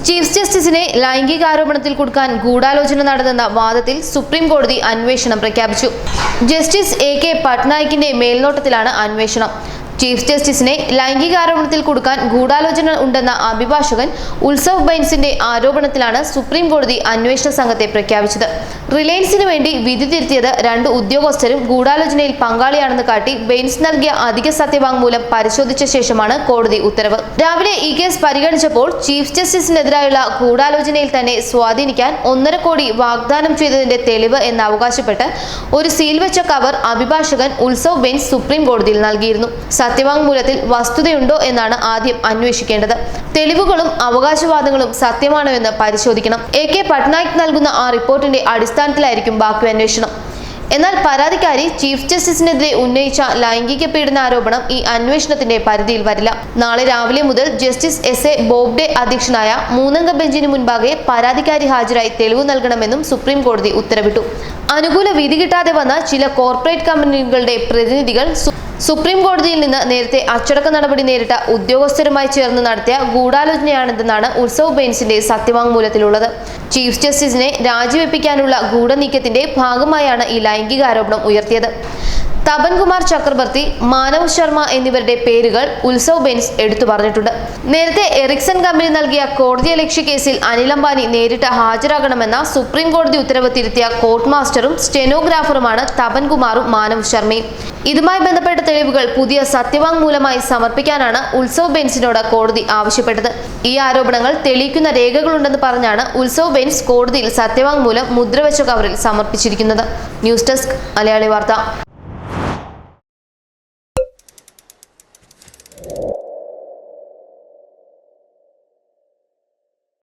Chief ജസ്റ്റിസിനെ ലൈംഗികാരോപണത്തിൽ കുടുക്കാൻ ഗൂഢാലോചന നടന്നെന്ന വാദത്തിൽ supreme കോടതി അന്വേഷണം പ്രഖ്യാപിച്ചു. Justice AK. പട്നായിക്കിന്റെ മേൽനോട്ടത്തിലാണ് അന്വേഷണം. ചീഫ് ജസ്റ്റിസിനെ ലൈംഗികാരോപണത്തിൽ കുടുക്കാൻ ഗൂഢാലോചന ഉണ്ടെന്ന അഭിഭാഷകൻ ഉത്സവ് ബൈൻസിന്റെ ആരോപണത്തിലാണ് സുപ്രീം കോടതി അന്വേഷണ സംഘത്തെ പ്രഖ്യാപിച്ചത്. റിലയൻസിന് വേണ്ടി വിധി തിരുത്തിയത് 2 ഉദ്യോഗസ്ഥരും ഗൂഢാലോചനയിൽ പങ്കാളിയാണെന്ന് കാട്ടി ബെയിൻസ് നൽകിയ അധിക സത്യവാങ്മൂലം പരിശോധിച്ച ശേഷമാണ് കോടതി ഉത്തരവ്. രാവിലെ ഈ കേസ് പരിഗണിച്ചപ്പോൾ ചീഫ് ജസ്റ്റിസിനെതിരായുള്ള ഗൂഢാലോചനയിൽ തന്നെ സ്വാധീനിക്കാൻ 1.5 കോടി വാഗ്ദാനം ചെയ്തതിന്റെ തെളിവ് എന്ന് അവകാശപ്പെട്ട് ഒരു സീൽ വെച്ച കവർ അഭിഭാഷകൻ ഉത്സവ് ബെയിൻസ് സുപ്രീം കോടതിയിൽ നൽകിയിരുന്നു. സത്യവാങ്മൂലത്തിൽ വസ്തുതയുണ്ടോ എന്നാണ് ആദ്യം അന്വേഷിക്കേണ്ടത്. തെളിവുകളും അവകാശവാദങ്ങളും സത്യമാണോ എന്ന് പരിശോധിക്കണം. എ.കെ. പട്നായിക് നൽകുന്ന ആ റിപ്പോർട്ടിന്റെ അടിസ്ഥാനത്തിലായിരിക്കും ബാക്കി അന്വേഷണം. എന്നാൽ പരാതിക്കാരി ചീഫ് ജസ്റ്റിസിനെതിരെ ഉന്നയിച്ച ലൈംഗിക പീഡന ആരോപണം ഈ അന്വേഷണത്തിന്റെ പരിധിയിൽ വരില്ല. നാളെ രാവിലെ മുതൽ ജസ്റ്റിസ് എസ്.എ. ബോബ്ഡെ അധ്യക്ഷനായ 3-അംഗ ബെഞ്ചിന് മുൻപാകെ പരാതിക്കാരി ഹാജരായി തെളിവ് നൽകണമെന്നും സുപ്രീം കോടതി ഉത്തരവിട്ടു. അനുകൂല വിധി കിട്ടാതെ വന്ന ചില കോർപ്പറേറ്റ് കമ്പനികളുടെ പ്രതിനിധികൾ സുപ്രീം കോടതിയിൽ നിന്ന് നേരത്തെ അച്ചടക്ക നടപടി നേരിട്ട ഉദ്യോഗസ്ഥരുമായി ചേർന്ന് നടത്തിയ ഗൂഢാലോചനയാണിതെന്നാണ് ഉത്സവ് ബെയിൻസിന്റെ സത്യവാങ്മൂലത്തിലുള്ളത്. ചീഫ് ജസ്റ്റിസിനെ രാജിവെപ്പിക്കാനുള്ള ഗൂഢനീക്കത്തിന്റെ ഭാഗമായാണ് ഈ ലൈംഗികാരോപണം ഉയർത്തിയത്. തപൻ കുമാർ ചക്രവർത്തി, മാനവ് ശർമ്മ എന്നിവരുടെ പേരുകൾ ഉത്സവ് ബെയിൻസ് എടുത്തു പറഞ്ഞിട്ടുണ്ട്. നേരത്തെ എറിക്സൺ കമ്പനി നൽകിയ കോടതിയലക്ഷ്യ കേസിൽ അനിൽ അംബാനി നേരിട്ട് ഹാജരാകണമെന്ന സുപ്രീം കോടതി ഉത്തരവ് തിരുത്തിയ കോർട്ട് മാസ്റ്ററും സ്റ്റെനോഗ്രാഫറുമാണ് തപൻ കുമാറും മാനവ് ശർമ്മയും. ഇതുമായി ബന്ധപ്പെട്ട തെളിവുകൾ പുതിയ സത്യവാങ്മൂലമായി സമർപ്പിക്കാനാണ് ഉത്സവ് ബെയിൻസിനോട് കോടതി ആവശ്യപ്പെട്ടത്. ഈ ആരോപണങ്ങൾ തെളിയിക്കുന്ന രേഖകളുണ്ടെന്ന് പറഞ്ഞാണ് ഉത്സവ് ബെയിൻസ് കോടതിയിൽ സത്യവാങ്മൂലം മുദ്രവെച്ച കവറിൽ സമർപ്പിച്ചിരിക്കുന്നത്. ന്യൂസ് ഡെസ്ക് മലയാളി വാർത്ത.